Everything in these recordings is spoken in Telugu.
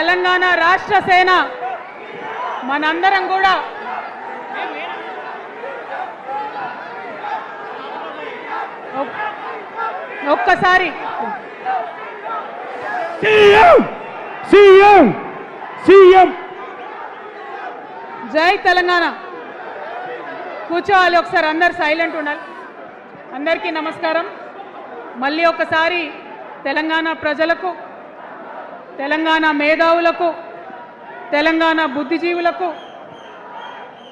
తెలంగాణ రాష్ట్ర సేన మనందరం కూడా ఒక్కసారి సీఎం జై తెలంగాణ కూర్చోవాలి. ఒకసారి అందరు సైలెంట్ ఉండాలి. అందరికీ నమస్కారం. మళ్ళీ ఒకసారి తెలంగాణ ప్రజలకు, తెలంగాణ మేధావులకు, తెలంగాణ బుద్ధిజీవులకు,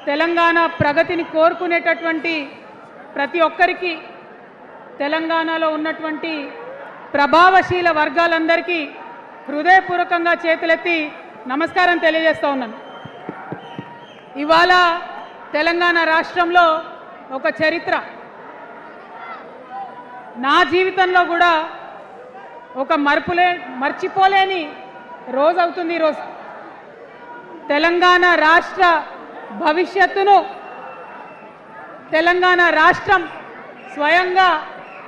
తెలంగాణ ప్రగతిని కోరుకునేటటువంటి ప్రతి ఒక్కరికి, తెలంగాణలో ఉన్నటువంటి ప్రభావశీల వర్గాలందరికీ హృదయపూర్వకంగా చేతులెత్తి నమస్కారం తెలియజేస్తూ ఉన్నాను. ఇవాళ తెలంగాణ రాష్ట్రంలో ఒక చరిత్ర, నా జీవితంలో కూడా ఒక మర్చిపోలేని రోజు అవుతుంది ఈరోజు. తెలంగాణ రాష్ట్ర భవిష్యత్తును తెలంగాణ రాష్ట్రం స్వయంగా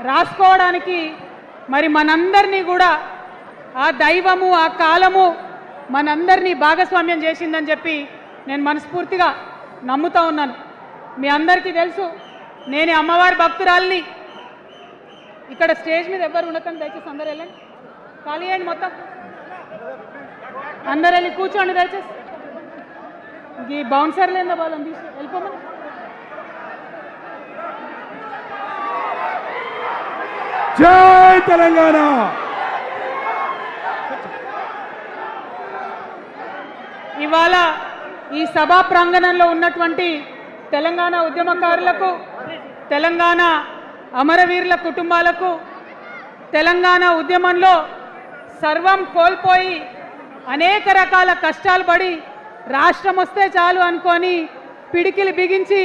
రాసుకోవడానికి మరి మనందరినీ కూడా ఆ దైవము, ఆ కాలము మనందరినీ భాగస్వామ్యం చేసిందని చెప్పి నేను మనస్ఫూర్తిగా నమ్ముతూ ఉన్నాను. మీ అందరికీ తెలుసు, నేను అమ్మవారి భక్తురాలిని. ఇక్కడ స్టేజ్ మీద ఎవరు ఉండకండి, దయచేసి అందరు వెళ్ళండి, ఖాళీ అయ్యండి మొత్తం, అందరు వెళ్ళి కూర్చోండి దయచేసి. ఈ బౌన్సర్ లేదా వాళ్ళని తీసి వెళ్ళిపోమని. జై తెలంగాణ. ఇవాళ ఈ సభా ప్రాంగణంలో ఉన్నటువంటి తెలంగాణ ఉద్యమకారులకు, తెలంగాణ అమరవీరుల కుటుంబాలకు, తెలంగాణ ఉద్యమంలో సర్వం కోల్పోయి అనేక రకాల కష్టాలు పడి రాష్ట్రం వస్తే చాలు అనుకొని పిడికిలు బిగించి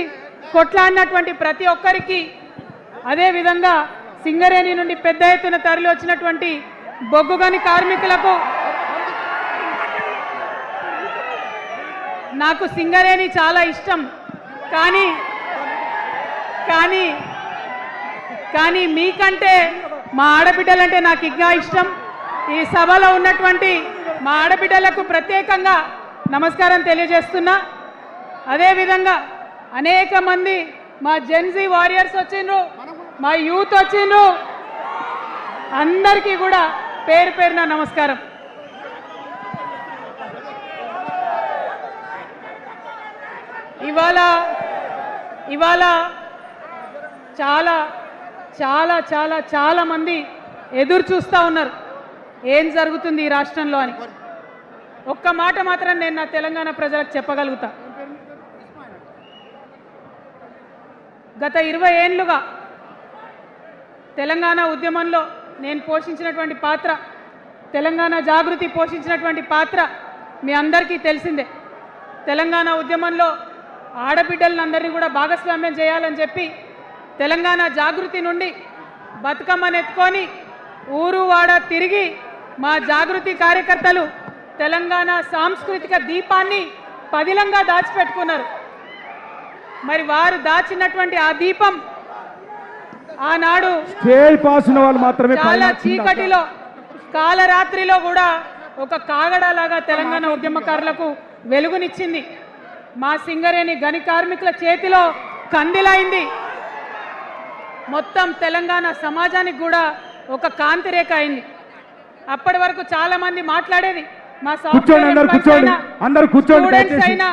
కొట్లాడినటువంటి ప్రతి ఒక్కరికి, అదేవిధంగా సింగరేణి నుండి పెద్ద ఎత్తున తరలి వచ్చినటువంటి బొగ్గుగని కార్మికులకు, నాకు సింగరేణి చాలా ఇష్టం, కానీ మీకంటే మా ఆడబిడ్డలంటే నాకు ఇంకా ఇష్టం. ఈ సభలో ఉన్నటువంటి మా ఆడబిడ్డలకు ప్రత్యేకంగా నమస్కారం తెలియజేస్తున్నా. అదేవిధంగా అనేక మంది మా జెన్జీ వారియర్స్ వచ్చిండ్రు, మా యూత్ వచ్చిండ్రు, అందరికీ కూడా పేరు పేరున నమస్కారం. ఇవాళ చాలా చాలా చాలా చాలా మంది ఎదురు చూస్తూ ఉన్నారు ఏం జరుగుతుంది ఈ రాష్ట్రంలో అని. ఒక్క మాట మాత్రం నేను నా తెలంగాణ ప్రజలకు చెప్పగలుగుతా. గత 20 ఏళ్లుగా తెలంగాణ ఉద్యమంలో నేను పోషించినటువంటి పాత్ర, తెలంగాణ జాగృతి పోషించినటువంటి పాత్ర మీ అందరికీ తెలిసిందే. తెలంగాణ ఉద్యమంలో ఆడబిడ్డలందరినీ కూడా భాగస్వామ్యం చేయాలని చెప్పి తెలంగాణ జాగృతి నుండి బతుకమ్మను ఎత్తుకొని ఊరు వాడ తిరిగి మా జాగృతి కార్యకర్తలు తెలంగాణ సాంస్కృతిక దీపాన్ని పదిలంగా దాచిపెట్టుకున్నారు. మరి వారు దాచినటువంటి ఆ దీపం ఆనాడు చాలా చీకటిలో, కాలరాత్రిలో కూడా ఒక కాగడాలాగా తెలంగాణ ఉద్యమకారులకు వెలుగునిచ్చింది. మా సింగరేణి గని కార్మికుల చేతిలో కందిలైంది. మొత్తం తెలంగాణ సమాజానికి కూడా ఒక కాంతిరేఖ అయింది. అప్పటి వరకు చాలా మంది మాట్లాడేది, మా స్టూడెంట్స్ అయినా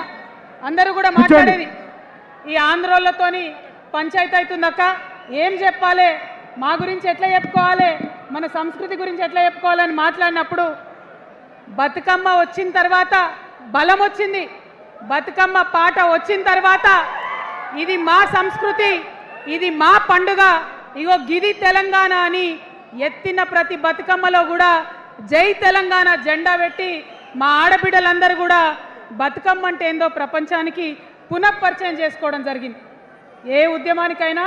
అందరూ కూడా మాట్లాడేది, ఈ ఆంధ్రోళ్ళతోని పంచాయతీ అవుతుందక్క, ఏం చెప్పాలి, మా గురించి ఎట్లా చెప్పుకోవాలి, మన సంస్కృతి గురించి ఎట్లా చెప్పుకోవాలని మాట్లాడినప్పుడు బతుకమ్మ వచ్చిన తర్వాత బలం వచ్చింది. బతుకమ్మ పాట వచ్చిన తర్వాత ఇది మా సంస్కృతి, ఇది మా పండుగ, ఇగో గిది తెలంగాణ అని ఎత్తిన ప్రతి బతుకమ్మలో కూడా జై తెలంగాణ జెండా పెట్టి మా ఆడబిడ్డలందరూ కూడా బతుకమ్మ అంటే ఏందో ప్రపంచానికి పునఃపరిచయం చేసుకోవడం జరిగింది. ఏ ఉద్యమానికైనా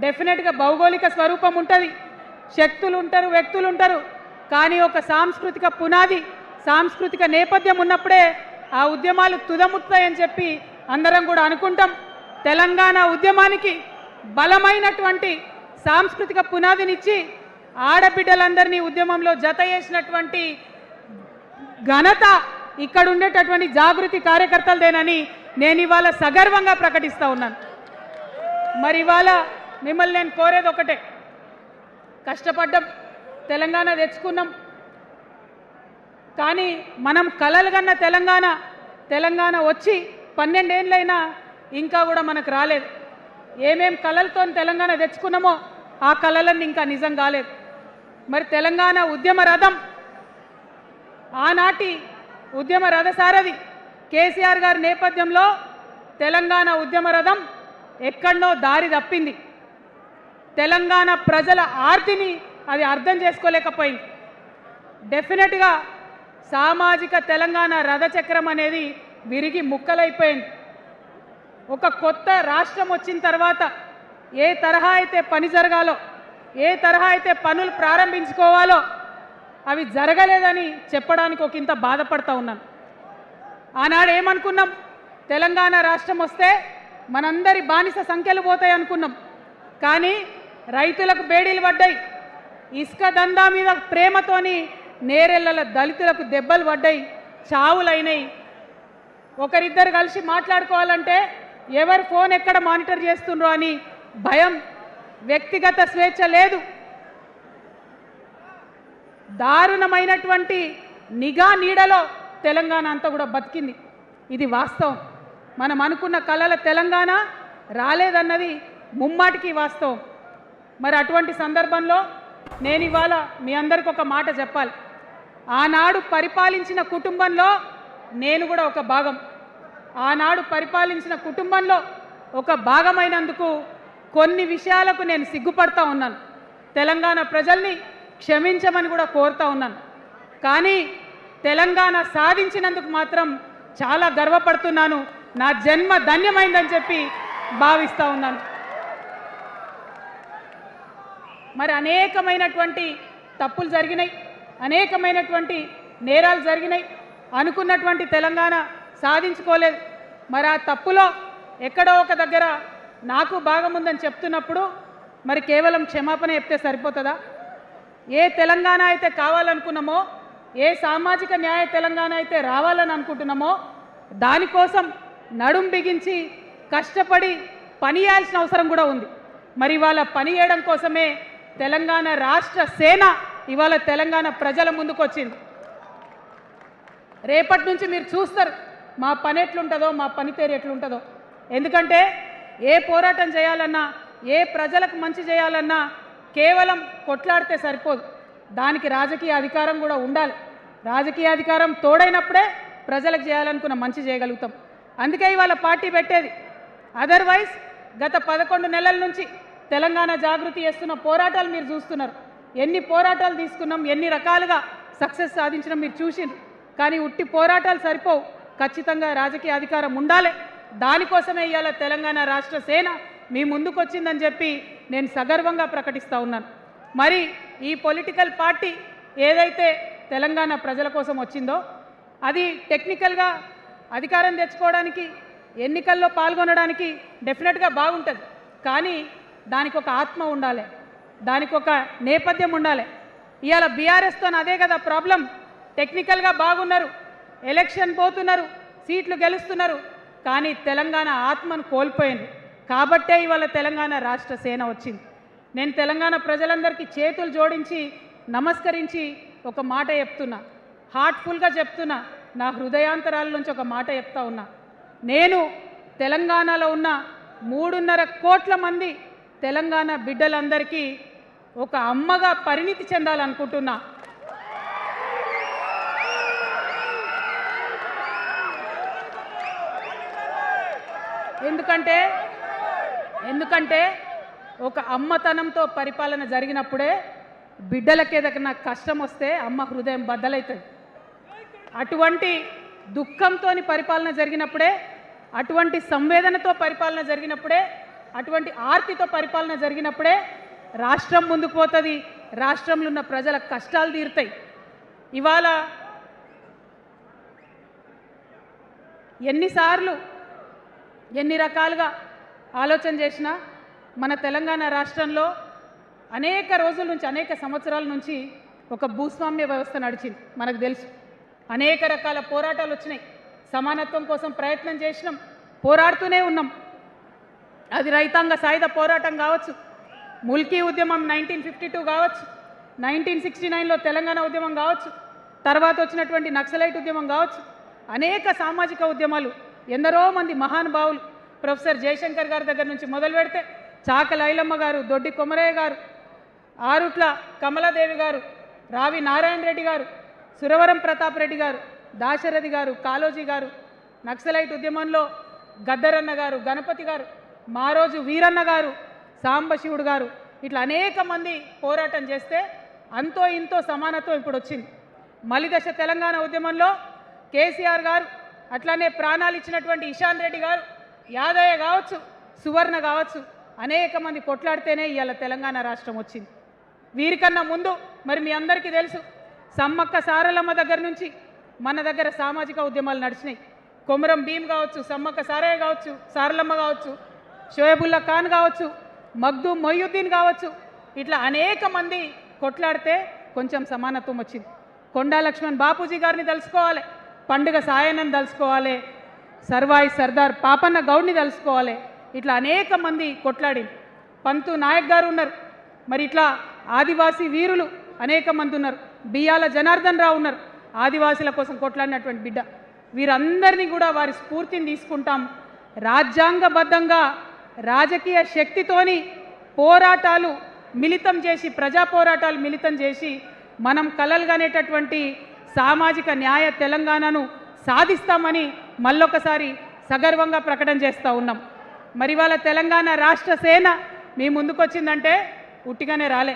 డెఫినెట్గా భౌగోళిక స్వరూపం ఉంటుంది, శక్తులు ఉంటారు, వ్యక్తులు ఉంటారు, కానీ ఒక సాంస్కృతిక పునాది, సాంస్కృతిక నేపథ్యం ఉన్నప్పుడే ఆ ఉద్యమాలు తుదముత్తాయని చెప్పి అందరం కూడా అనుకుంటాం. తెలంగాణ ఉద్యమానికి బలమైనటువంటి సాంస్కృతిక పునాదినిచ్చి ఆడబిడ్డలందరినీ ఉద్యమంలో జత చేసినటువంటి ఘనత ఇక్కడ ఉండేటటువంటి జాగృతి కార్యకర్తలదేనని నేను ఇవాళ సగర్వంగా ప్రకటిస్తూ ఉన్నాను. మరి ఇవాళ మిమ్మల్ని నేను కోరేది ఒకటే, కష్టపడ్డాం, తెలంగాణ తెచ్చుకున్నాం, కానీ మనం కలలు కన్న తెలంగాణ వచ్చి 12 ఏళ్ళైనా ఇంకా కూడా మనకు రాలేదు. ఏమేం కలలతో తెలంగాణ తెచ్చుకున్నామో ఆ కలలన్నీ ఇంకా నిజం కాలేదు. మరి తెలంగాణ ఉద్యమ రథం, ఆనాటి ఉద్యమ రథసారథి కేసీఆర్ గారి నేపథ్యంలో తెలంగాణ ఉద్యమ రథం ఎక్కడనో దారి తప్పింది. తెలంగాణ ప్రజల ఆర్తిని అది అర్థం చేసుకోలేకపోయింది. డెఫినెట్గా సామాజిక తెలంగాణ రథచక్రం అనేది విరిగి ముక్కలైపోయింది. ఒక కొత్త రాష్ట్రం వచ్చిన తర్వాత ఏ తరహా అయితే పని జరగాలో, ఏ తరహా అయితే పనులు ప్రారంభించుకోవాలో అవి జరగలేదని చెప్పడానికి ఒక ఇంత బాధపడతా ఉన్నాను. ఆనాడు ఏమనుకున్నాం, తెలంగాణ రాష్ట్రం వస్తే మనందరి బానిస సంఖ్యలు పోతాయి అనుకున్నాం. కానీ రైతులకు బేడీలు పడ్డాయి, ఇసుక దందా మీద ప్రేమతోని నేరెళ్ళల దళితులకు దెబ్బలు పడ్డాయి, చావులైనాయి. ఒకరిద్దరు కలిసి మాట్లాడుకోవాలంటే ఎవరు ఫోన్ ఎక్కడ మానిటర్ చేస్తుండ్రో అని భయం, వ్యక్తిగత స్వేచ్ఛ లేదు. దారుణమైనటువంటి నిఘా నీడలో తెలంగాణ అంతా కూడా బతికింది. ఇది వాస్తవం. మనం అనుకున్న కలల తెలంగాణ రాలేదన్నది ముమ్మాటికి వాస్తవం. మరి అటువంటి సందర్భంలో నేను ఇవాళ మీ అందరికి ఒక మాట చెప్పాలి. ఆనాడు పరిపాలించిన కుటుంబంలో నేను కూడా ఒక భాగం. ఆనాడు పరిపాలించిన కుటుంబంలో ఒక భాగమైనందుకు కొన్ని విషయాలకు నేను సిగ్గుపడతా ఉన్నాను. తెలంగాణ ప్రజల్ని క్షమించమని కూడా కోరుతా ఉన్నాను. కానీ తెలంగాణ సాధించినందుకు మాత్రం చాలా గర్వపడుతున్నాను. నా జన్మ ధన్యమైందని చెప్పి భావిస్తూ ఉన్నాను. మరి అనేకమైనటువంటి తప్పులు జరిగినాయి, అనేకమైనటువంటి నేరాలు జరిగినాయి. అనుకున్నటువంటి తెలంగాణ సాధించుకోలేదు. మరి ఆ తప్పులో ఎక్కడో ఒక దగ్గర నాకు భాగం ఉందని చెప్తున్నప్పుడు మరి కేవలం క్షమాపణ చెప్తే సరిపోతుందా? ఏ తెలంగాణ అయితే కావాలనుకున్నామో, ఏ సామాజిక న్యాయ తెలంగాణ అయితే రావాలని అనుకుంటున్నామో దానికోసం నడుం బిగించి కష్టపడి పని చేయాల్సిన అవసరం కూడా ఉంది. మరి ఇవాళ పని చేయడం కోసమే తెలంగాణ రాష్ట్ర సేన ఇవాళ తెలంగాణ ప్రజల ముందుకు వచ్చింది. రేపటి నుంచి మీరు చూస్తారు మా పని ఎట్లుంటుందో, మా పనితీరు ఎట్లుంటుందో. ఎందుకంటే ఏ పోరాటం చేయాలన్నా, ఏ ప్రజలకు మంచి చేయాలన్నా కేవలం కొట్లాడితే సరిపోదు, దానికి రాజకీయ అధికారం కూడా ఉండాలి. రాజకీయ అధికారం తోడైనప్పుడే ప్రజలకు చేయాలనుకున్న మంచి చేయగలుగుతాం. అందుకే ఇవాళ పార్టీ పెట్టేది. అదర్వైజ్ గత 11 నెలల నుంచి తెలంగాణ జాగృతి చేస్తున్న పోరాటాలు మీరు చూస్తున్నారు. ఎన్ని పోరాటాలు తీసుకున్నాం, ఎన్ని రకాలుగా సక్సెస్ సాధించడం మీరు చూసిండ్రు. కానీ ఉట్టి పోరాటాలు సరిపోవు, ఖచ్చితంగా రాజకీయ అధికారం ఉండాలి. దానికోసమే ఇవాళ తెలంగాణ రాష్ట్ర సేన మీ ముందుకు వచ్చిందని చెప్పి నేను సగర్వంగా ప్రకటిస్తూ ఉన్నాను. మరి ఈ పొలిటికల్ పార్టీ ఏదైతే తెలంగాణ ప్రజల కోసం వచ్చిందో అది టెక్నికల్గా అధికారం తెచ్చుకోవడానికి, ఎన్నికల్లో పాల్గొనడానికి డెఫినెట్గా బాగుంటుంది. కానీ దానికి ఒక ఆత్మ ఉండాలి, దానికి ఒక నేపథ్యం ఉండాలి. ఇవాళ బీఆర్ఎస్తో అదే కదా ప్రాబ్లం. టెక్నికల్గా బాగున్నారు, ఎలక్షన్ పోతున్నారు, సీట్లు గెలుస్తున్నారు, కానీ తెలంగాణ ఆత్మను కోల్పోయింది. కాబట్టే ఇవాళ తెలంగాణ రాష్ట్ర సేన వచ్చింది. నేను తెలంగాణ ప్రజలందరికీ చేతులు జోడించి నమస్కరించి ఒక మాట చెప్తున్నా, హార్ట్ఫుల్గా చెప్తున్నా, నా హృదయాంతరాల నుంచి ఒక మాట చెప్తా ఉన్నా. నేను తెలంగాణలో ఉన్న 3.5 కోట్ల మంది తెలంగాణ బిడ్డలందరికీ ఒక అమ్మగా పరిణితి చెందాలనుకుంటున్నా. ఎందుకంటే ఒక అమ్మతనంతో పరిపాలన జరిగినప్పుడే బిడ్డలకి ఏదైనా కష్టం వస్తే అమ్మ హృదయం బద్దలవుతుంది. అటువంటి దుఃఖంతో పరిపాలన జరిగినప్పుడే, అటువంటి సంవేదనతో పరిపాలన జరిగినప్పుడే, అటువంటి ఆర్తితో పరిపాలన జరిగినప్పుడే రాష్ట్రం ముందుకు పోతుంది, రాష్ట్రంలో ఉన్న ప్రజల కష్టాలు తీరుతాయి. ఇవాళ ఎన్నిసార్లు ఎన్ని రకాలుగా ఆలోచన చేసినా మన తెలంగాణ రాష్ట్రంలో అనేక రోజుల నుంచి, అనేక సంవత్సరాల నుంచి ఒక భూస్వామ్య వ్యవస్థ నడిచింది, మనకు తెలుసు. అనేక రకాల పోరాటాలు వచ్చినాయి. సమానత్వం కోసం ప్రయత్నం చేసినాం, పోరాడుతూనే ఉన్నాం. అది రైతాంగ సాయుధ పోరాటం కావచ్చు, ముల్కీ ఉద్యమం 1952 కావచ్చు, 1969లో తెలంగాణ ఉద్యమం కావచ్చు, తర్వాత వచ్చినటువంటి నక్సలైట్ ఉద్యమం కావచ్చు, అనేక సామాజిక ఉద్యమాలు, ఎందరో మంది మహానుభావులు ప్రొఫెసర్ జయశంకర్ గారి దగ్గర నుంచి మొదలు పెడితే చాక లైలమ్మ గారు, దొడ్డి కొమరయ్య గారు, ఆరుట్ల కమలాదేవి గారు, రావి నారాయణ రెడ్డి గారు, సురవరం ప్రతాప్ రెడ్డి గారు, దాశరథి గారు, కాళోజీ గారు, నక్సలైట్ ఉద్యమంలో గద్దరన్న గారు, గణపతి గారు, మారోజు వీరన్న గారు, సాంబశివుడు గారు, ఇట్లా అనేక మంది పోరాటం చేస్తే అంతో ఇంతో సమానత్వం ఇప్పుడు వచ్చింది. మలిదశ తెలంగాణ ఉద్యమంలో కేసీఆర్ గారు, అట్లానే ప్రాణాలు ఇచ్చినటువంటి ఇషాన్ రెడ్డి గారు, యాదయ్య కావచ్చు, సువర్ణ కావచ్చు, అనేక మంది కొట్లాడితేనే ఇవాళ తెలంగాణ రాష్ట్రం వచ్చింది. వీరికన్నా ముందు మరి మీ అందరికీ తెలుసు, సమ్మక్క సారలమ్మ దగ్గర నుంచి మన దగ్గర సామాజిక ఉద్యమాలు నడిచినాయి. కొమరం భీమ్ కావచ్చు, సమ్మక్క సారయ్య కావచ్చు, సారలమ్మ కావచ్చు, షోయబుల్లా ఖాన్ కావచ్చు, మగ్దూమ్ మొయ్యుద్దీన్ కావచ్చు, ఇట్లా అనేక మంది కొట్లాడితే కొంచెం సమానత్వం వచ్చింది. కొండా లక్ష్మణ్ బాపూజీ గారిని తెలుసుకోవాలి, పండుగ సాయన్నని తెలుసుకోవాలి, సర్వాయి సర్దార్ పాపన్న గౌడ్ని తెలుసుకోవాలి. ఇట్లా అనేక మంది కొట్లాడింది. పంతు నాయక్ గారు ఉన్నారు, మరి ఇట్లా ఆదివాసీ వీరులు అనేక మంది ఉన్నారు. బియ్యాల జనార్దన్ రావు ఉన్నారు, ఆదివాసీల కోసం కొట్లాడినటువంటి బిడ్డ. వీరందరినీ కూడా వారి స్ఫూర్తిని తీసుకుంటాం. రాజ్యాంగబద్ధంగా రాజకీయ శక్తితోని పోరాటాలు మిళితం చేసి, ప్రజా పోరాటాలు మిళితం చేసి మనం కలలుగానేటటువంటి సామాజిక న్యాయ తెలంగాణను సాధిస్తామని మళ్ళొకసారి సగర్వంగా ప్రకటన చేస్తూ ఉన్నాం. మరి వాళ్ళ తెలంగాణ రాష్ట్ర సేన మీ ముందుకొచ్చిందంటే ఉట్టిగానే రాలే.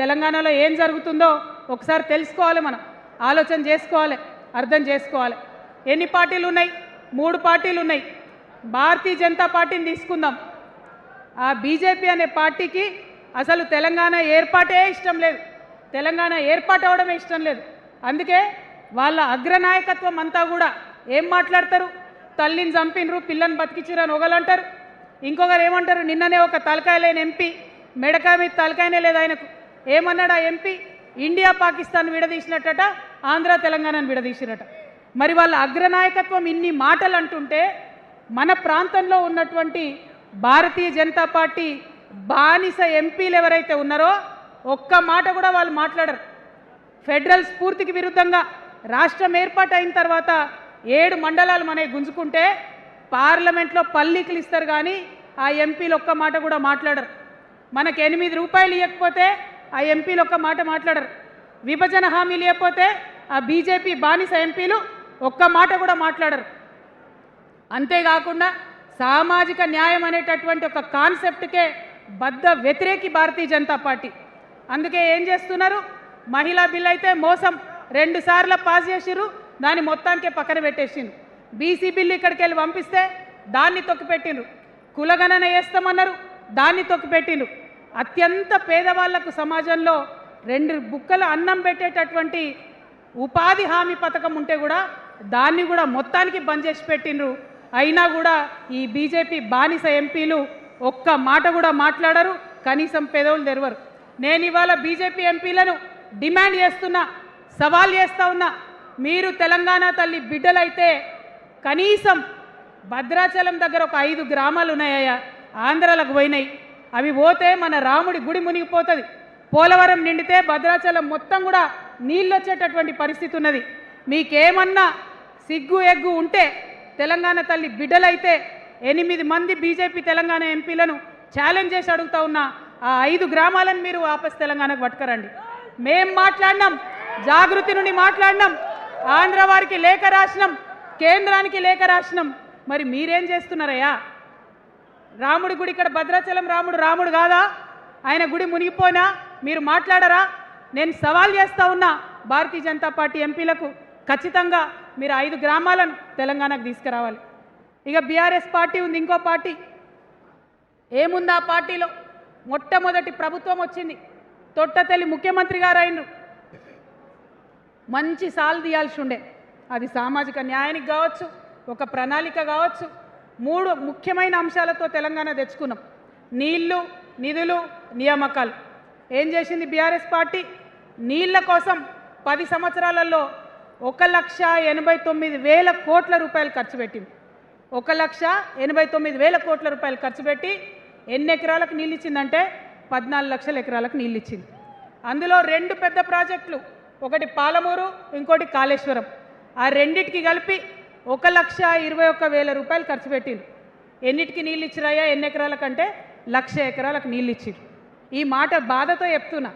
తెలంగాణలో ఏం జరుగుతుందో ఒకసారి తెలుసుకోవాలి, మనం ఆలోచన చేసుకోవాలి, అర్థం చేసుకోవాలి. ఎన్ని పార్టీలు ఉన్నాయి? 3 పార్టీలు ఉన్నాయి. భారతీయ జనతా పార్టీని తీసుకుందాం. ఆ బీజేపీ అనే పార్టీకి అసలు తెలంగాణ ఏర్పాటే ఇష్టం లేదు, తెలంగాణ ఏర్పాటు అవడమే ఇష్టం లేదు. అందుకే వాళ్ళ అగ్రనాయకత్వం అంతా కూడా ఏం మాట్లాడతారు? తల్లిని చంపినరు, పిల్లని బతికించరు అని ఒకలంటారు. ఇంకొకరు ఏమంటారు? నిన్ననే ఒక తలకాయ లేని ఎంపీ, మెడకాయ మీద తలకాయనే లేదు ఆయనకు, ఏమన్నాడు ఆ ఎంపీ? ఇండియా పాకిస్తాన్ విడదీసినట్టట, ఆంధ్ర తెలంగాణను విడదీసిరట. మరి వాళ్ళ అగ్రనాయకత్వం ఇన్ని మాటలు అంటుంటే మన ప్రాంతంలో ఉన్నటువంటి భారతీయ జనతా పార్టీ బానిస ఎంపీలు ఎవరైతే ఉన్నారో ఒక్క మాట కూడా వాళ్ళు మాట్లాడరు. ఫెడరల్ స్ఫూర్తికి విరుద్ధంగా రాష్ట్రం ఏర్పాటు అయిన తర్వాత 7 మండలాలు మనకి గుంజుకుంటే పార్లమెంట్లో పల్లీకులు ఇస్తారు, కానీ ఆ ఎంపీలు ఒక్క మాట కూడా మాట్లాడరు. మనకు 8 రూపాయలు ఇవ్వకపోతే ఆ ఎంపీలు ఒక్క మాట మాట్లాడరు. విభజన హామీలు ఇవ్వకపోతే ఆ బీజేపీ బానిస ఎంపీలు ఒక్క మాట కూడా మాట్లాడరు. అంతేకాకుండా సామాజిక న్యాయం అనేటటువంటి ఒక కాన్సెప్ట్కే బద్ద వ్యతిరేకి భారతీయ జనతా పార్టీ. అందుకే ఏం చేస్తున్నారు? మహిళా బిల్ అయితే మోసం, 2 సార్లు పాస్ చేసిర్రు, దాన్ని మొత్తానికే పక్కన పెట్టేసిండ్రు. బీసీ బిల్లు ఇక్కడికి వెళ్ళి పంపిస్తే దాన్ని తొక్కిపెట్టిండ్రు. కులగణన వేస్తామన్నారు, దాన్ని తొక్కిపెట్టిండ్రు. అత్యంత పేదవాళ్లకు సమాజంలో 2 బుక్కల అన్నం పెట్టేటటువంటి ఉపాధి హామీ పథకం ఉంటే కూడా దాన్ని కూడా మొత్తానికి బంద్ చేసి పెట్టిండ్రు. అయినా కూడా ఈ బీజేపీ బానిస ఎంపీలు ఒక్క మాట కూడా మాట్లాడరు, కనీసం పెదవులు తెరవరు. నేను ఇవాళ బీజేపీ ఎంపీలను డిమాండ్ చేస్తున్నా, సవాల్ చేస్తా ఉన్నా, మీరు తెలంగాణ తల్లి బిడ్డలైతే కనీసం భద్రాచలం దగ్గర ఒక 5 గ్రామాలు ఉన్నాయా, ఆంధ్రాలకు పోయినాయి, అవి పోతే మన రాముడి గుడి మునిగిపోతుంది. పోలవరం నిండితే భద్రాచలం మొత్తం కూడా నీళ్ళు వచ్చేటటువంటి పరిస్థితి ఉన్నది. మీకేమన్నా సిగ్గు ఎగ్గు ఉంటే తెలంగాణ తల్లి బిడ్డలైతే 8 మంది బీజేపీ తెలంగాణ ఎంపీలను ఛాలెంజ్ చేసి అడుగుతా ఉన్నా, ఆ 5 గ్రామాలను మీరు వాపస్ తెలంగాణకు పట్టుకరండి. మేం మాట్లాడినాం, జాగృతి నుండి మాట్లాడినాం, ఆంధ్ర వారికి లేఖ రాసినాం, కేంద్రానికి లేఖ రాసినాం. మరి మీరేం చేస్తున్నారయ్యా? రాముడి గుడి ఇక్కడ భద్రాచలం రాముడు కాదా? ఆయన గుడి మునిగిపోయినా మీరు మాట్లాడరా? నేను సవాల్ చేస్తా ఉన్నా భారతీయ జనతా పార్టీ ఎంపీలకు, ఖచ్చితంగా మీరు 5 గ్రామాలను తెలంగాణకు తీసుకురావాలి. ఇక బీఆర్ఎస్ పార్టీ ఉంది, ఇంకో పార్టీ. ఏముంది ఆ పార్టీలో? మొట్టమొదటి ప్రభుత్వం వచ్చింది, తొట్టతల్లి ముఖ్యమంత్రి గారు అయినరు. మంచి సాలు తీయాల్సి ఉండే, అది సామాజిక న్యాయానికి కావచ్చు, ఒక ప్రణాళిక కావచ్చు. 3 ముఖ్యమైన అంశాలతో తెలంగాణ తెచ్చుకున్నాం: నీళ్లు, నిధులు, నియామకాలు. ఏం చేసింది బీఆర్ఎస్ పార్టీ? నీళ్ల కోసం 10 సంవత్సరాలలో 1,89,000 కోట్ల రూపాయలు ఖర్చు పెట్టింది. 1,89,000 కోట్ల రూపాయలు ఖర్చు పెట్టి ఎన్ని ఎకరాలకు నీళ్ళు ఇచ్చిందంటే 14 లక్షల ఎకరాలకు నీళ్ళు ఇచ్చింది. అందులో 2 పెద్ద ప్రాజెక్టులు, ఒకటి పాలమూరు, ఇంకోటి కాళేశ్వరం. ఆ రెండిటికి కలిపి 1,21,000 రూపాయలు ఖర్చు పెట్టింది. ఎన్నిటికి నీళ్ళు ఇచ్చిరాయా ఎన్ని ఎకరాలకంటే 1,00,000 ఎకరాలకు నీళ్ళు ఇచ్చింది. ఈ మాట బాధతో చెప్తున్నా.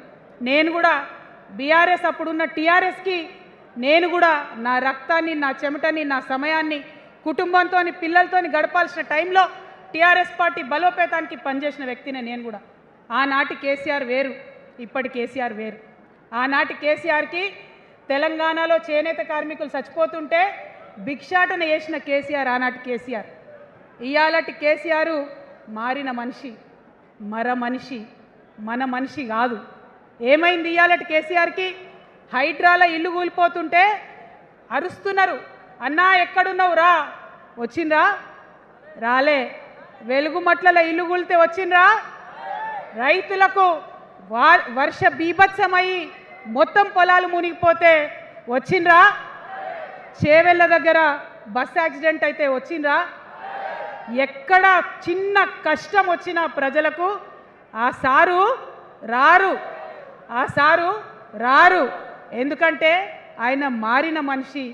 నేను కూడా బీఆర్ఎస్ అప్పుడున్న టీఆర్ఎస్కి నేను కూడా నా రక్తాన్ని, నా చెమటని, నా సమయాన్ని కుటుంబంతో పిల్లలతో గడపాల్సిన టైంలో టీఆర్ఎస్ పార్టీ బలోపేతానికి పనిచేసిన వ్యక్తినే నేను కూడా. ఆనాటి కేసీఆర్ వేరు, ఇప్పటి కేసీఆర్ వేరు. ఆనాటి కేసీఆర్కి తెలంగాణలో చేనేత కార్మికులు చచ్చిపోతుంటే భిక్షాటన చేసిన కేసీఆర్ ఆనాటి కేసీఆర్. ఇయాలటి కేసీఆర్ మారిన మనిషి, మనిషి, మన మనిషి కాదు. ఏమైంది ఇయాలటి కేసీఆర్కి? హైడ్రాల ఇల్లు కూలిపోతుంటే అరుస్తున్నారు, అన్నా ఎక్కడున్నావు రా, వచ్చిండ్రా? రాలే. వెలుగుమట్ల ఇల్లు కూలితే వచ్చిండ్రా? రైతులకు వర్ష బీభత్సమయ్యి మొత్తం పొలాలు మునిగిపోతే వచ్చిండ్రా? చేవెళ్ళ దగ్గర బస్ యాక్సిడెంట్ అయితే వచ్చిండ్రా? ఎక్కడ చిన్న కష్టం వచ్చినా ప్రజలకు ఆ సారు రారు, ఆ సారు రారు. ఎందుకంటే ఆయన మారిన మనిషి,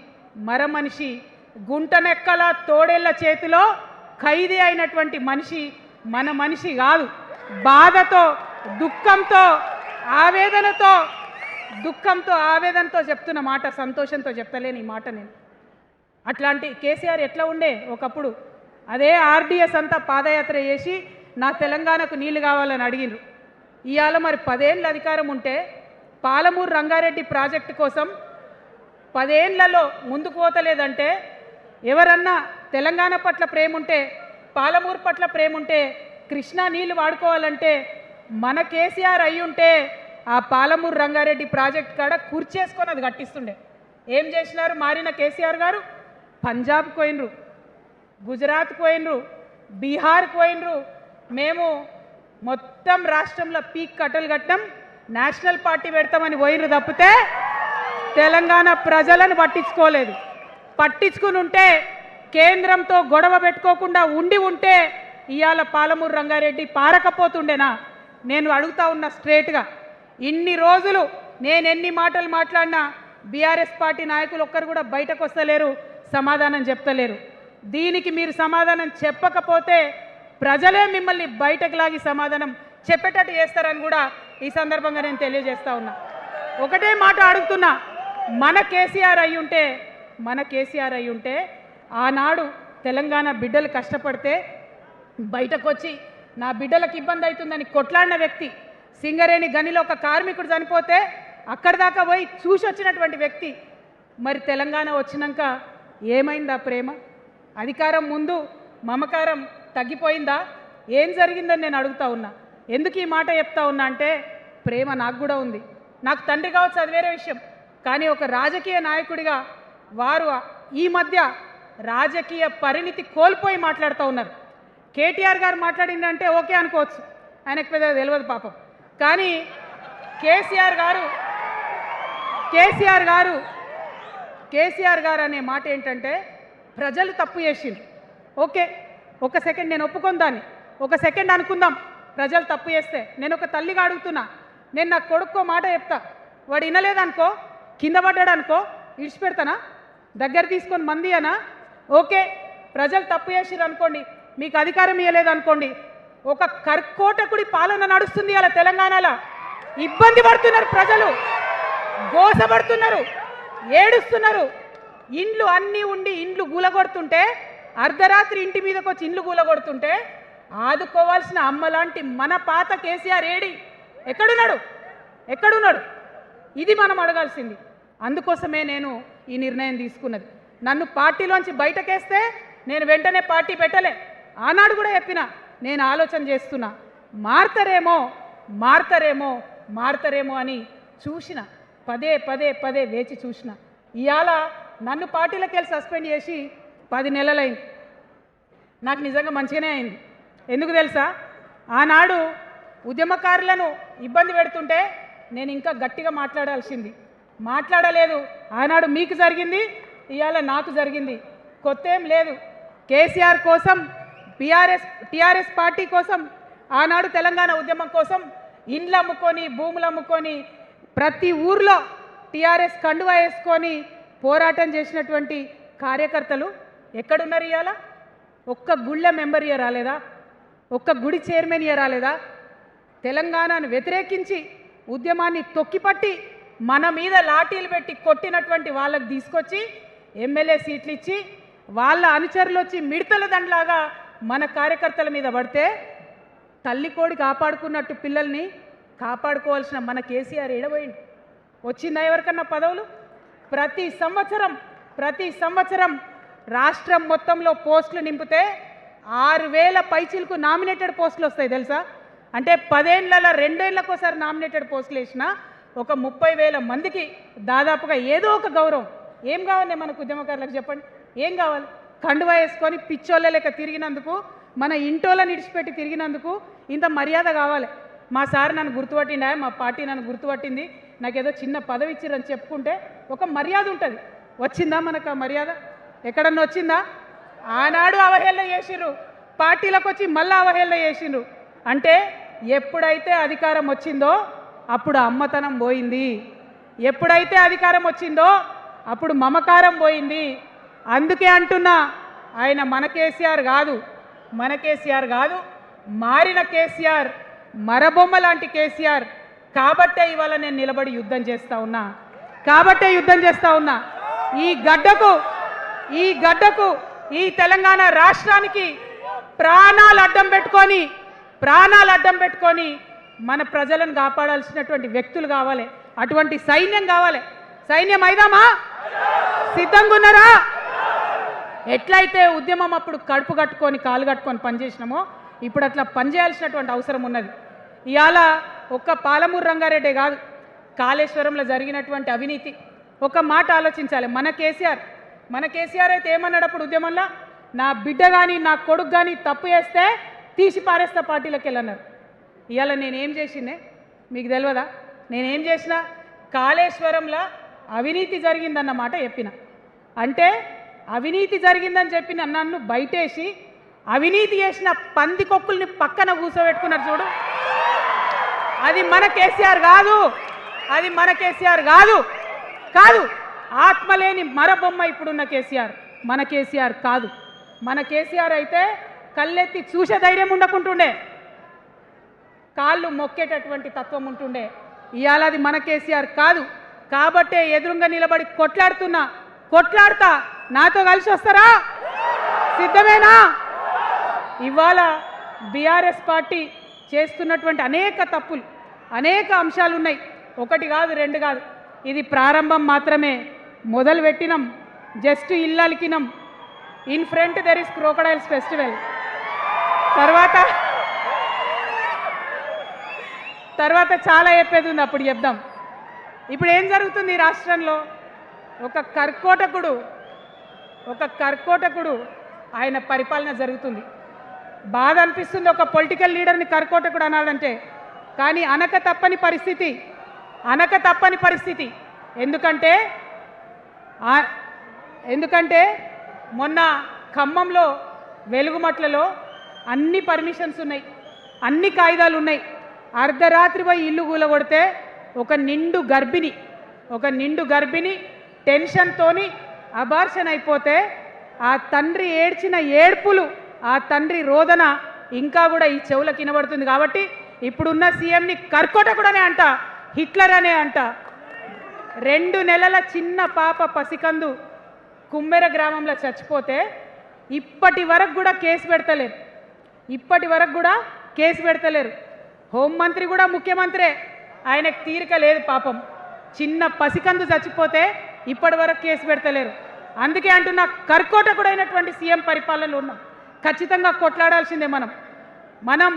మనిషి, గుంటనెక్కల తోడేళ్ల చేతిలో ఖైదీ అయినటువంటి మనిషి, మన మనిషి కాదు. బాధతో, దుఃఖంతో, ఆవేదనతో చెప్తున్న మాట, సంతోషంతో చెప్తలేని ఈ మాట నేను. అట్లాంటి కేసీఆర్ ఎట్లా ఉండే ఒకప్పుడు? అదే ఆర్డీఎస్ అంతా పాదయాత్ర చేసి నా తెలంగాణకు నీళ్లు కావాలని అడిగినారు. ఇవాళ మరి 10 ఏళ్ళ అధికారం ఉంటే పాలమూరు రంగారెడ్డి ప్రాజెక్టు కోసం 10 ఏళ్లలో ముందుకు పోతలేదంటే, ఎవరన్నా తెలంగాణ పట్ల ప్రేమ ఉంటే, పాలమూరు పట్ల ప్రేమ ఉంటే, కృష్ణా నీళ్లు వాడుకోవాలంటే మన కేసీఆర్ అయి ఉంటే ఆ పాలమూరు రంగారెడ్డి ప్రాజెక్ట్ కాడ కూర్చేసుకొని అది కట్టిస్తుండే. ఏం చేసినారు మారిన కేసీఆర్ గారు? పంజాబ్ పోయినరు, గుజరాత్ పోయినరు, బీహార్ పోయినరు. మేము మొత్తం రాష్ట్రంలో పీక్ కట్టలు కట్టం, నేషనల్ పార్టీ పెడతామని పోయినరు తప్పితే తెలంగాణ ప్రజలను పట్టించుకోలేదు. పట్టించుకుని ఉంటే, కేంద్రంతో గొడవ పెట్టుకోకుండా ఉంటే ఇవాళ పాలమూరు రంగారెడ్డి పారకపోతుండేనా? నేను అడుగుతా ఉన్నా స్ట్రేట్గా. ఇన్ని రోజులు నేను ఎన్ని మాటలు మాట్లాడినా బీఆర్ఎస్ పార్టీ నాయకులు ఒక్కరు కూడా బయటకు వస్తలేరు, సమాధానం చెప్తలేరు. దీనికి మీరు సమాధానం చెప్పకపోతే ప్రజలే మిమ్మల్ని బయటకు లాగి సమాధానం చెప్పేటట్టు చేస్తారని కూడా ఈ సందర్భంగా నేను తెలియజేస్తా ఉన్నా. ఒకటే మాట అడుగుతున్నా, మన కేసీఆర్ అయి ఉంటే ఆనాడు తెలంగాణ బిడ్డలు కష్టపడితే బయటకు వచ్చి నా బిడ్డలకు ఇబ్బంది అవుతుందని కొట్లాడిన వ్యక్తి, సింగరేణి గనిలో ఒక కార్మికుడు చనిపోతే అక్కడి దాకా పోయి చూసి వచ్చినటువంటి వ్యక్తి. మరి తెలంగాణ వచ్చినాక ఏమైందా ప్రేమ? అధికారం ముందు మమకారం తగ్గిపోయిందా? ఏం జరిగిందని నేను అడుగుతా ఉన్నా. ఎందుకు ఈ మాట చెప్తా ఉన్నా అంటే, ప్రేమ నాకు కూడా ఉంది. నాకు తండ్రి కావచ్చు, అది వేరే విషయం. కానీ ఒక రాజకీయ నాయకుడిగా వారు ఈ మధ్య రాజకీయ పరిణితి కోల్పోయి మాట్లాడుతూ ఉన్నారు. కేటీఆర్ గారు మాట్లాడిందంటే ఓకే అనుకోవచ్చు, ఆయనకు పెద్దగా తెలియదు పాపం. కానీ కేసీఆర్ గారు అనే మాట ఏంటంటే, ప్రజలు తప్పు చేసిండ్రు. ఓకే, ఒక సెకండ్ నేను ఒప్పుకొని దాన్ని, ఒక సెకండ్ అనుకుందాం. ప్రజలు తప్పు చేస్తే నేను ఒక తల్లిగా అడుగుతున్నా. నేను నా కొడుకో మాట చెప్తా, వాడు వినలేదనుకో, కింద పడ్డాడు అనుకో, ఇడిచిపెడతానా? దగ్గర తీసుకొని మంది అనా? ఓకే, ప్రజలు తప్పు చేసిర్రు అనుకోండి, మీకు అధికారం ఇవ్వలేదు అనుకోండి, ఒక కర్కోటకుడి పాలన నడుస్తుంది అలా తెలంగాణలో. ఇబ్బంది పడుతున్నారు ప్రజలు, గోసపడుతున్నారు, ఏడుస్తున్నారు. ఇండ్లు అన్నీ ఉండి ఇండ్లు గూలగొడుతుంటే, అర్ధరాత్రి ఇంటి మీదకి వచ్చి ఇండ్లు గూలగొడుతుంటే ఆదుకోవాల్సిన అమ్మలాంటి మన పాత కేసీఆర్ ఎక్కడున్నాడు? ఇది మనం అడగాల్సింది. అందుకోసమే నేను ఈ నిర్ణయం తీసుకున్నది. నన్ను పార్టీలోంచి బయటకేస్తే నేను వెంటనే పార్టీ పెట్టలే. ఆనాడు కూడా చెప్పిన, నేను ఆలోచన చేస్తున్నా, మారతారేమో అని చూసిన, పదే వేచి చూసిన. ఇవాళ నన్ను పార్టీలోకి వెళ్ళి సస్పెండ్ చేసి 10 నెలలైంది. నాకు నిజంగా మంచిగానే అయింది. ఎందుకు తెలుసా? ఆనాడు ఉద్యమకారులను ఇబ్బంది పెడుతుంటే నేను ఇంకా గట్టిగా మాట్లాడాల్సింది, మాట్లాడలేదు. ఆనాడు మీకు జరిగింది, ఇవాళ నాకు జరిగింది. కొత్త ఏం లేదు. కేసీఆర్ కోసం, టీఆర్ఎస్ పార్టీ కోసం, ఆనాడు తెలంగాణ ఉద్యమం కోసం ఇండ్లు అమ్ముకొని, భూములు అమ్ముకొని, ప్రతి ఊర్లో టీఆర్ఎస్ కండువా వేసుకొని పోరాటం చేసినటువంటి కార్యకర్తలు ఎక్కడున్నారు ఇవాళ? ఒక్క గుళ్ళ మెంబర్ ఇయర్ రాలేదా? ఒక్క గుడి చైర్మన్ ఇయర్ రాలేదా? తెలంగాణను వ్యతిరేకించి ఉద్యమాన్ని తొక్కిపట్టి మన మీద లాఠీలు పెట్టి కొట్టినటువంటి వాళ్ళకి తీసుకొచ్చి ఎమ్మెల్యే సీట్లు ఇచ్చి వాళ్ళ అనుచరులు వచ్చి మిడతల దండలాగా మన కార్యకర్తల మీద పడితే తల్లి కోడి కాపాడుకున్నట్టు పిల్లల్ని కాపాడుకోవాల్సిన మన కేసీఆర్ ఏడబోయింది. వచ్చిందా ఎవరికన్నా పదవులు? ప్రతి సంవత్సరం రాష్ట్రం మొత్తంలో పోస్టులు నింపితే 6,000 పైచీలకు నామినేటెడ్ పోస్టులు వస్తాయి తెలుసా? అంటే 10 ఏళ్ళ 2 ఏళ్ళకోసారి నామినేటెడ్ పోస్టులు వేసినా ఒక 30,000 మందికి దాదాపుగా ఏదో ఒక గౌరవం. ఏం కావాలి మనకు ఉద్యమకారులకు చెప్పండి? ఏం కావాలి? కండువా వేసుకొని పిచ్చోళ్ళ లెక్క తిరిగినందుకు, మన ఇంటోళ్ళని విడిచిపెట్టి తిరిగినందుకు ఇంత మర్యాద కావాలి. మా సార్ నన్ను గుర్తుపట్టిండా, మా పార్టీ నన్ను గుర్తుపట్టింది, నాకేదో చిన్న పదవి ఇచ్చిరని చెప్పుకుంటే ఒక మర్యాద ఉంటుంది. వచ్చిందా మనకు ఆ మర్యాద? ఎక్కడన్నా వచ్చిందా? ఆనాడు అవహేళన చేసిర్రు, పార్టీలకు వచ్చి మళ్ళీ అవహేళన చేసిండ్రు. అంటే ఎప్పుడైతే అధికారం వచ్చిందో అప్పుడు అమ్మతనం పోయింది, ఎప్పుడైతే అధికారం వచ్చిందో అప్పుడు మమకారం పోయింది. అందుకే అంటున్నా, ఆయన మన కేసీఆర్ కాదు, మారిన కేసీఆర్, మరబొమ్మ లాంటి కేసీఆర్. కాబట్టే ఇవాళ నేను నిలబడి యుద్ధం చేస్తా ఉన్నా. ఈ గడ్డకు ఈ తెలంగాణ రాష్ట్రానికి ప్రాణాలు అడ్డం పెట్టుకొని మన ప్రజలను కాపాడాల్సినటువంటి వ్యక్తులు కావాలి, అటువంటి సైన్యం కావాలి. సైన్యం అయిదామా? సిద్ధంగా ఉన్నారా? ఎట్లయితే ఉద్యమం అప్పుడు కడుపు కట్టుకొని కాలు కట్టుకొని పనిచేసినామో ఇప్పుడు అట్లా పనిచేయాల్సినటువంటి అవసరం ఉన్నది. ఇవాళ ఒక్క పాలమూరు రంగారెడ్డి కాదు, కాళేశ్వరంలో జరిగినటువంటి అవినీతి ఒక మాట ఆలోచించాలి. మన కేసీఆర్ అయితే ఏమన్నాడు అప్పుడు ఉద్యమంలో? నా బిడ్డ కానీ నా కొడుకు కానీ తప్పు చేస్తే తీసి పారేస్తా పార్టీలోకి వెళ్ళన్నారు. ఇవాళ నేనేం చేసిందే మీకు తెలియదా? నేనేం చేసిన? కాళేశ్వరంలో అవినీతి జరిగిందన్నమాట చెప్పిన. అంటే అవినీతి జరిగిందని చెప్పిన నన్ను బయటేసి అవినీతి చేసిన పందికొక్కుల్ని పక్కన కూర్చోబెట్టుకున్నారు చూడు. అది మన కేసీఆర్ కాదు. ఆత్మలేని మరబొమ్మ ఇప్పుడున్న కేసీఆర్. మన కేసీఆర్ కాదు. మన కేసీఆర్ అయితే కళ్ళెత్తి చూసే ధైర్యం ఉండకుంటుండే, కాళ్ళు మొక్కేటటువంటి తత్వం ఉంటుండే. ఇవాళ అది మన కేసీఆర్ కాదు. కాబట్టే ఎదురుగా నిలబడి కొట్లాడుతా. నాతో కలిసి వస్తారా? సిద్ధమేనా? ఇవాళ బీఆర్ఎస్ పార్టీ చేస్తున్నటువంటి అనేక తప్పులు, అనేక అంశాలు ఉన్నాయి. ఒకటి కాదు, రెండు కాదు. ఇది ప్రారంభం మాత్రమే. మొదలు పెట్టినాం, జస్ట్ ఇల్లలికినాం. In front there is crocodiles festival. తర్వాత చాలా చెప్పేది ఉంది, అప్పుడు చెప్దాం. ఇప్పుడు ఏం జరుగుతుంది ఈ రాష్ట్రంలో? ఒక కర్కోటకుడు ఆయన పరిపాలన జరుగుతుంది. బాధ అనిపిస్తుంది ఒక పొలిటికల్ లీడర్ని కర్కోటకుడు అనాలంటే. కానీ అనక తప్పని పరిస్థితి. ఎందుకంటే మొన్న ఖమ్మంలో వెలుగుమట్లలో అన్ని పర్మిషన్స్ ఉన్నాయి, అన్ని కాయిదాలు ఉన్నాయి. అర్ధరాత్రి పోయి ఇల్లు కూలగొడితే ఒక నిండు గర్భిణి టెన్షన్తోని అబార్షన్ అయిపోతే ఆ తండ్రి ఏడ్చిన ఏడ్పులు, ఆ తండ్రి రోదన ఇంకా కూడా ఈ చెవులకు వినబడుతుంది. కాబట్టి ఇప్పుడున్న సీఎంని కర్కోటకుడనే అంట, హిట్లర్ అనే అంట. 2 నెలల చిన్న పాప పసికందు కుమ్మెర గ్రామంలో చచ్చిపోతే ఇప్పటి వరకు కూడా కేసు పెడతలేరు. హోంమంత్రి కూడా ముఖ్యమంత్రే, ఆయనకు తీరిక లేదు పాపం. చిన్న పసికందు చచ్చిపోతే ఇప్పటి వరకు కేసు పెడతలేరు. అందుకే అంటున్నా, కర్కోటకుడైనటువంటి సీఎం పరిపాలనలో ఉన్నాం. ఖచ్చితంగా కొట్లాడాల్సిందే. మనం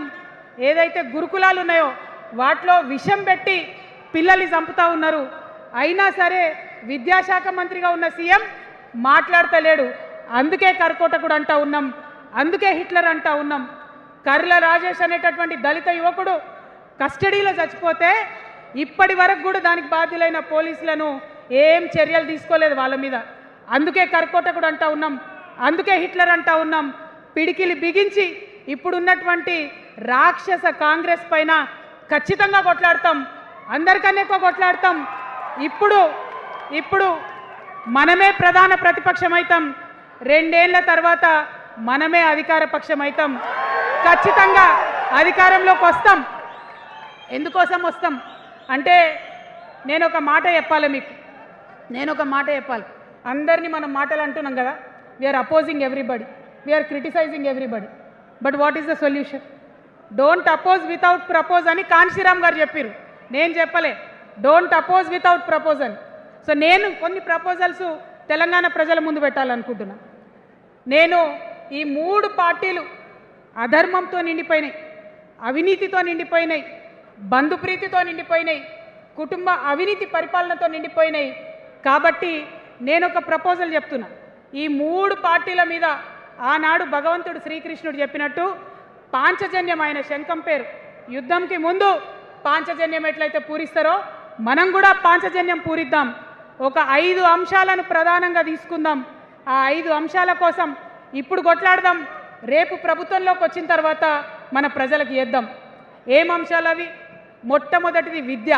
ఏదైతే గురుకులాలు ఉన్నాయో వాటిలో విషం పెట్టి పిల్లల్ని చంపుతా ఉన్నారు. అయినా సరే విద్యాశాఖ మంత్రిగా ఉన్న సీఎం మాట్లాడతలేడు. అందుకే కర్కోటకుడు అంటా ఉన్నాం, అందుకే హిట్లర్ అంటా ఉన్నాం. కర్ల రాజేష్ అనేటటువంటి దళిత యువకుడు కస్టడీలో చచ్చిపోతే ఇప్పటి వరకు కూడా దానికి బాధ్యులైన పోలీసులను ఏం చర్యలు తీసుకోలేదు వాళ్ళ మీద. అందుకే కర్కోటకుడు అంటా ఉన్నాం, అందుకే హిట్లర్ అంటా ఉన్నాం. పిడికిలి బిగించి ఇప్పుడున్నటువంటి రాక్షస కాంగ్రెస్ పైన ఖచ్చితంగా కొట్లాడతాం, అందరికన్నా ఎక్కువ కొట్లాడతాం. ఇప్పుడు మనమే ప్రధాన ప్రతిపక్షం అవుతాం, 2 ఏళ్ల తర్వాత మనమే అధికార పక్షం అవుతాం. ఖచ్చితంగా అధికారంలోకి వస్తాం. ఎందుకోసం వస్తాం అంటే నేను ఒక మాట చెప్పాలి మీకు, అందరినీ మనం మాటలు అంటున్నాం కదా, we're opposing everybody, we're criticising everybody, but what is the solution? Don't oppose without propose అని కాన్షీరామ్ గారు చెప్పారు, నేను చెప్పలే. డోంట్ అపోజ్ వితౌట్ ప్రపోజ్ అని. సో నేను కొన్ని ప్రపోజల్స్ తెలంగాణ ప్రజల ముందు పెట్టాలనుకుంటున్నా. నేను ఈ 3 పార్టీలు అధర్మంతో నిండిపోయినాయి, అవినీతితో నిండిపోయినాయి, బంధుప్రీతితో నిండిపోయినాయి, కుటుంబ అవినీతి పరిపాలనతో నిండిపోయినాయి. కాబట్టి నేను ఒక ప్రపోజల్ చెప్తున్నా. ఈ 3 పార్టీల మీద ఆనాడు భగవంతుడు శ్రీకృష్ణుడు చెప్పినట్టు పాంచజన్యం, ఆయన శంఖం పేరు, యుద్ధంకి ముందు పాంచజన్యం ఎట్లయితే పూరిస్తారో మనం కూడా పాంచజన్యం పూరిద్దాం. ఒక 5 అంశాలను ప్రధానంగా తీసుకుందాం. ఆ 5 అంశాల కోసం ఇప్పుడు కొట్లాడదాం, రేపు ప్రభుత్వంలోకి వచ్చిన తర్వాత మన ప్రజలకు ఇద్దాం. ఏం అంశాలు అవి? మొట్టమొదటిది విద్య.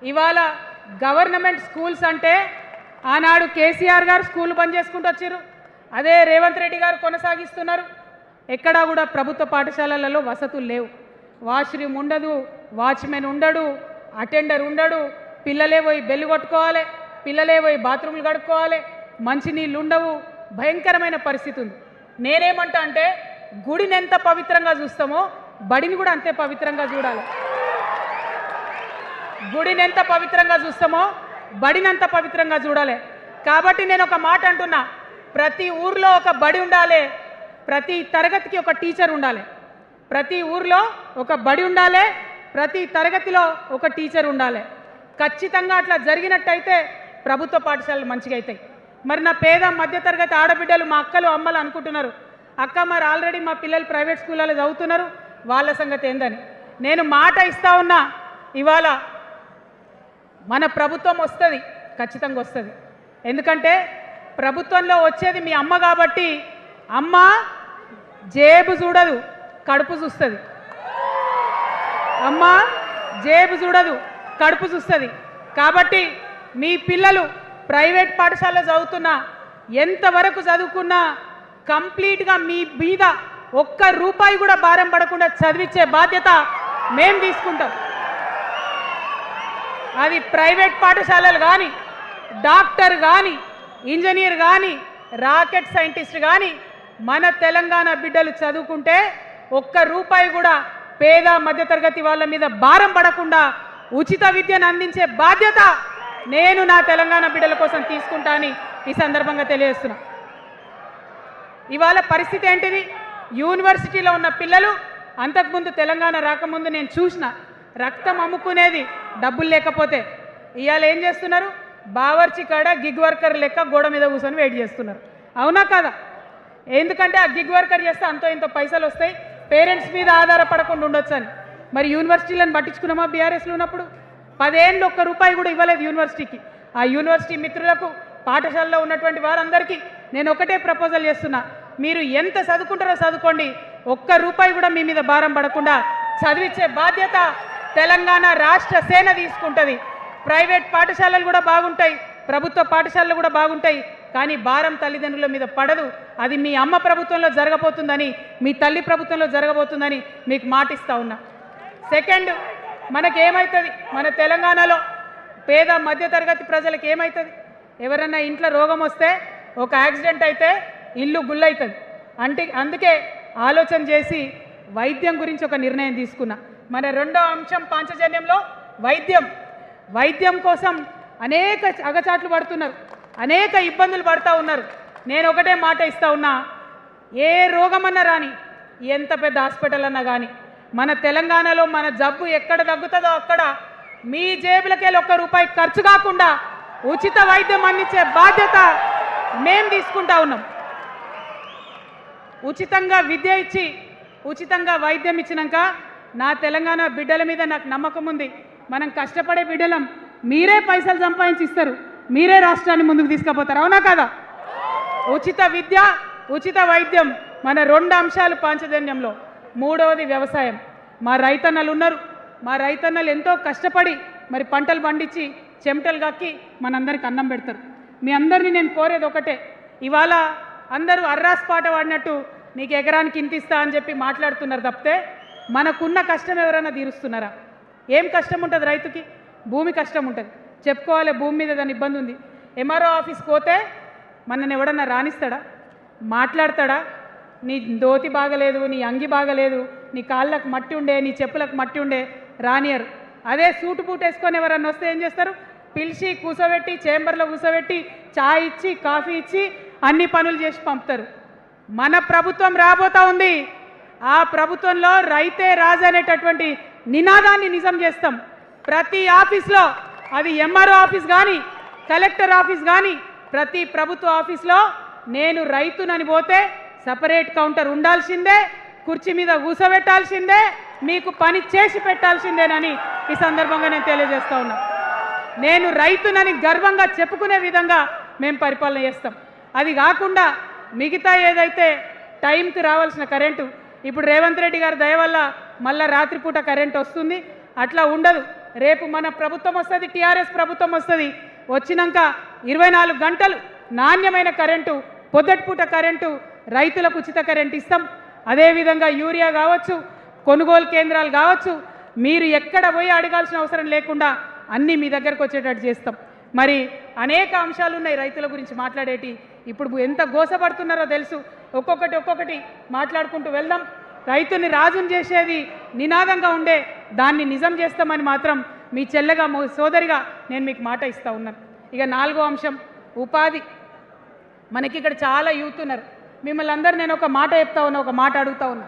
ఇవాళ గవర్నమెంట్ స్కూల్స్ అంటే ఆనాడు కేసీఆర్ గారు స్కూల్ బంద్ చేసుకుంటూ వచ్చారు, అదే రేవంత్ రెడ్డి గారు కొనసాగిస్తున్నారు. ఎక్కడా కూడా ప్రభుత్వ పాఠశాలలలో వసతులు లేవు, వాష్రూమ్ ఉండదు, వాచ్మెన్ ఉండడు, అటెండర్ ఉండడు, పిల్లలే పోయి బెల్లు కొట్టుకోవాలి, పిల్లలే పోయి బాత్రూమ్లు కడుక్కోవాలి, మంచినీళ్ళు ఉండవు, భయంకరమైన పరిస్థితి ఉంది. నేనేమంటా అంటే గుడిని ఎంత పవిత్రంగా చూస్తామో బడిని కూడా అంతే పవిత్రంగా చూడాలి. గుడిని ఎంత పవిత్రంగా చూస్తామో బడిని అంత పవిత్రంగా చూడాలి. కాబట్టి నేను ఒక మాట అంటున్నా, ప్రతి ఊర్లో ఒక బడి ఉండాలి, ప్రతి తరగతికి ఒక టీచర్ ఉండాలి, ప్రతి ఊర్లో ఒక బడి ఉండాలి, ప్రతి తరగతిలో ఒక టీచర్ ఉండాలి. ఖచ్చితంగా అట్లా జరిగినట్టయితే ప్రభుత్వ పాఠశాలలు మంచిగా అవుతాయి. మరి నా పేద మధ్యతరగతి ఆడబిడ్డలు, మా అక్కలు అమ్మలు అనుకుంటున్నారు, అక్క మరి ఆల్రెడీ మా పిల్లలు ప్రైవేట్ స్కూళ్ళలో చదువుతున్నారు, వాళ్ళ సంగతి ఏందని. నేను మాట ఇస్తా ఉన్నా, ఇవాళ మన ప్రభుత్వం వస్తుంది, ఖచ్చితంగా వస్తుంది. ఎందుకంటే ప్రభుత్వంలో వచ్చేది మీ అమ్మ కాబట్టి, అమ్మ జేబు చూడదు, కడుపు చూస్తుంది. అమ్మ జేబు చూడదు, కడుపు చూస్తుంది. కాబట్టి మీ పిల్లలు ప్రైవేట్ పాఠశాలలో చదువుతున్నా, ఎంతవరకు చదువుకున్నా కంప్లీట్గా మీ మీద ఒక్క రూపాయి కూడా భారం పడకుండా చదివించే బాధ్యత మేము తీసుకుంటాం. అది ప్రైవేట్ పాఠశాలలు కానీ, డాక్టర్ కానీ, ఇంజనీర్ కానీ, రాకెట్ సైంటిస్ట్ కానీ మన తెలంగాణ బిడ్డలు చదువుకుంటే ఒక్క రూపాయి కూడా పేద మధ్యతరగతి వాళ్ళ మీద భారం పడకుండా ఉచిత విద్యను అందించే బాధ్యత నేను నా తెలంగాణ బిడ్డల కోసం తీసుకుంటా అని ఈ సందర్భంగా తెలియజేస్తున్నా. ఇవాళ పరిస్థితి ఏంటిది? యూనివర్సిటీలో ఉన్న పిల్లలు అంతకుముందు తెలంగాణ రాకముందు నేను చూసిన రక్తం అమ్ముకునేది డబ్బులు లేకపోతే. ఇవాళ ఏం చేస్తున్నారు? బావర్చి కాడ గిగ్ వర్కర్ లెక్క గోడ మీద కూర్చొని వెయిట్ చేస్తున్నారు. అవునా కదా? ఎందుకంటే ఆ గిగ్ వర్కర్ చేస్తే అంతో ఇంత పైసలు వస్తాయి, పేరెంట్స్ మీద ఆధారపడకుండా ఉండొచ్చు అని. మరి యూనివర్సిటీలను పట్టించుకున్నామా? బీఆర్ఎస్లో ఉన్నప్పుడు 10 ఏళ్ళు ఒక్క రూపాయి కూడా ఇవ్వలేదు యూనివర్సిటీకి. ఆ యూనివర్సిటీ మిత్రులకు, పాఠశాలలో ఉన్నటువంటి వారందరికీ నేను ఒకటే ప్రపోజల్ చేస్తున్నా, మీరు ఎంత చదువుకుంటారో చదువుకోండి, ఒక్క రూపాయి కూడా మీ మీద భారం పడకుండా చదివించే బాధ్యత తెలంగాణ రాష్ట్ర సేన తీసుకుంటుంది. ప్రైవేట్ పాఠశాలలు కూడా బాగుంటాయి, ప్రభుత్వ పాఠశాలలు కూడా బాగుంటాయి, కానీ భారం తల్లిదండ్రుల మీద పడదు. అది మీ అమ్మ ప్రభుత్వంలో జరగబోతుందని, మీ తల్లి ప్రభుత్వంలో జరగబోతుందని మీకు మాటిస్తా ఉన్నా. సెకండ్, మనకేమవుతుంది? మన తెలంగాణలో పేద మధ్యతరగతి ప్రజలకు ఏమవుతుంది? ఎవరన్నా ఇంట్లో రోగం వస్తే, ఒక యాక్సిడెంట్ అయితే ఇల్లు గుల్లవుతుంది. అందుకే ఆలోచన చేసి వైద్యం గురించి ఒక నిర్ణయం తీసుకున్నా. మన రెండో అంశం పాంచజన్యంలో వైద్యం కోసం అనేక అగచాట్లు పడుతున్నారు, అనేక ఇబ్బందులు పడుతూ ఉన్నారు. నేను ఒకటే మాట ఇస్తా ఉన్నా, ఏ రోగమన్నా రాని, ఎంత పెద్ద హాస్పిటల్ అన్నా కానీ, మన తెలంగాణలో మన జబ్బు ఎక్కడ తగ్గుతుందో అక్కడ మీ జేబులకెళ్ళి ఒక్క రూపాయి ఖర్చు కాకుండా ఉచిత వైద్యం అందించే బాధ్యత మేము తీసుకుంటా ఉన్నాం. ఉచితంగా విద్య ఇచ్చి, ఉచితంగా వైద్యం ఇచ్చినాక నా తెలంగాణ బిడ్డల మీద నాకు నమ్మకం ఉంది. మనం కష్టపడే బిడ్డలం, మీరే పైసలు సంపాదించి ఇస్తారు, మీరే రాష్ట్రాన్ని ముందుకు తీసుకుపోతారు. అవునా కదా? ఉచిత విద్య, ఉచిత వైద్యం మన 2 అంశాలు పాంచజన్యంలో. మూడవది వ్యవసాయం. మా రైతన్నలు ఉన్నారు, మా రైతన్నలు ఎంతో కష్టపడి మరి పంటలు పండించి చెమటలు కక్కి మనందరికి అన్నం పెడతారు. మీ అందరినీ నేను కోరేది ఒకటే, ఇవాళ అందరూ అర్రాస్ పాట పాడినట్టు నీకు ఎకరానికి ఇంత ఇస్తా అని చెప్పి మాట్లాడుతున్నారు తప్పితే మనకున్న కష్టం ఎవరైనా తీరుస్తున్నారా? ఏం కష్టం ఉంటుంది రైతుకి? భూమి కష్టం ఉంటుంది, చెప్పుకోవాలి. భూమి మీద దాని ఇబ్బంది ఉంది. ఎంఆర్ఓ ఆఫీస్కి పోతే మనని ఎవడన్నా రాణిస్తాడా? మాట్లాడతాడా? నీ దోతి బాగలేదు, నీ అంగి బాగలేదు, నీ కాళ్ళకు మట్టి ఉండే, నీ చెప్పులకు మట్టి ఉండే రానియరు. అదే సూటు బూట్ వేసుకొని ఎవరన్నా వస్తే ఏం చేస్తారు? పిలిచి కూసోబెట్టి చేంబర్లో కూసోబెట్టి చాయ్ ఇచ్చి కాఫీ ఇచ్చి అన్ని పనులు చేసి పంపుతారు. మన ప్రభుత్వం రాబోతా ఉంది. ఆ ప్రభుత్వంలో రైతే రాజు అనేటటువంటి నినాదాన్ని నిజం చేస్తాం. ప్రతి ఆఫీస్లో, అది ఎంఆర్ఓ ఆఫీస్ కానీ కలెక్టర్ ఆఫీస్ కానీ ప్రతి ప్రభుత్వ ఆఫీస్లో నేను రైతునని పోతే సపరేట్ కౌంటర్ ఉండాల్సిందే, కుర్చీ మీద కూసోబెట్టాల్సిందే, మీకు పని చేసి పెట్టాల్సిందేనని ఈ సందర్భంగా నేను తెలియజేస్తా ఉన్నా. నేను రైతునని గర్వంగా చెప్పుకునే విధంగా మేము పరిపాలన చేస్తాం. అది కాకుండా మిగతా ఏదైతే టైంకి రావాల్సిన కరెంటు, ఇప్పుడు రేవంత్ రెడ్డి గారి దయ వల్ల మళ్ళీ రాత్రిపూట కరెంట్ వస్తుంది. అట్లా ఉండదు. రేపు మన ప్రభుత్వం వస్తుంది, టీఆర్ఎస్ ప్రభుత్వం వస్తుంది. వచ్చినాక 24 గంటలు నాణ్యమైన కరెంటు, పొద్దుటిపూట కరెంటు, రైతులకు ఉచిత కరెంట్ ఇస్తాం. అదేవిధంగా యూరియా కావచ్చు, కొనుగోలు కేంద్రాలు కావచ్చు, మీరు ఎక్కడ పోయి అడగాల్సిన అవసరం లేకుండా అన్నీ మీ దగ్గరకు వచ్చేటట్టు చేస్తాం. మరి అనేక అంశాలు ఉన్నాయి రైతుల గురించి మాట్లాడేటి. ఇప్పుడు ఎంత గోసపడుతున్నారో తెలుసు. ఒక్కొక్కటి మాట్లాడుకుంటూ వెళ్దాం. రైతుని రాజుని చేసేది నినాదంగా ఉండే దాన్ని నిజం చేస్తామని మాత్రం మీ చెల్లెగా సోదరిగా నేను మీకు మాట ఇస్తూ ఉన్నాను. ఇక 4వ అంశం ఉపాధి. మనకి ఇక్కడ చాలా యూత్ ఉన్నారు. మిమ్మల్ని అందరూ నేను ఒక మాట చెప్తా ఉన్నా, ఒక మాట అడుగుతా ఉన్నా.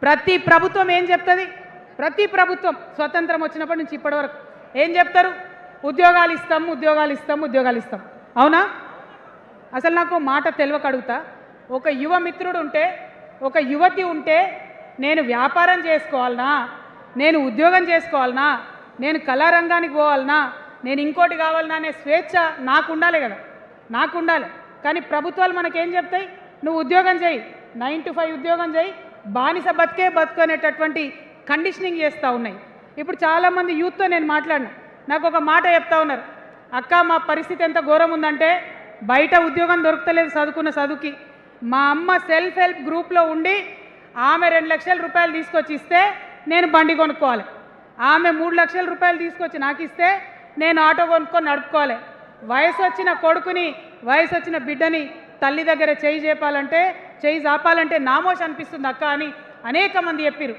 ప్రతి ప్రభుత్వం ఏం చెప్తుంది? ప్రతి ప్రభుత్వం స్వతంత్రం వచ్చినప్పటి నుంచి ఇప్పటి వరకు ఏం చెప్తారు? ఉద్యోగాలు ఇస్తాం, ఉద్యోగాలు ఇస్తాం, ఉద్యోగాలు ఇస్తాం. అవునా? అసలు నాకు మాట తెలియక అడుగుతా. ఒక యువ మిత్రుడు ఉంటే, ఒక యువతి ఉంటే నేను వ్యాపారం చేసుకోవాలనా, నేను ఉద్యోగం చేసుకోవాలనా, నేను కళారంగానికి పోవాలనా, నేను ఇంకోటి కావాలనా అనే స్వేచ్ఛ నాకు ఉండాలి కదా, నాకు ఉండాలి. కానీ ప్రభుత్వాలు మనకేం చెప్తాయి? నువ్వు ఉద్యోగం చేయి, 9 to 5 ఉద్యోగం చేయి, బానిస బతుకు అనేటటువంటి కండిషనింగ్ చేస్తూ ఉన్నాయి. ఇప్పుడు చాలామంది యూత్తో నేను మాట్లాడినా, నాకు ఒక మాట చెప్తా ఉన్నారు. అక్క, మా పరిస్థితి ఎంత ఘోరం ఉందంటే బయట ఉద్యోగం దొరుకుతలేదు చదువుకున్న చదువుకి. మా అమ్మ సెల్ఫ్ హెల్ప్ గ్రూప్లో ఉండి ఆమె 2 లక్షల రూపాయలు తీసుకొచ్చి ఇస్తే నేను బండి కొనుక్కోవాలి. ఆమె 3 లక్షల రూపాయలు తీసుకొచ్చి నాకు ఇస్తే నేను ఆటో కొనుక్కొని నడుపుకోవాలి. వయసు వచ్చిన కొడుకుని, వయసు వచ్చిన బిడ్డని తల్లి దగ్గర చేయి జాపాలంటే నామోష్ అనిపిస్తుంది అక్క అని అనేక మంది చెప్పారు.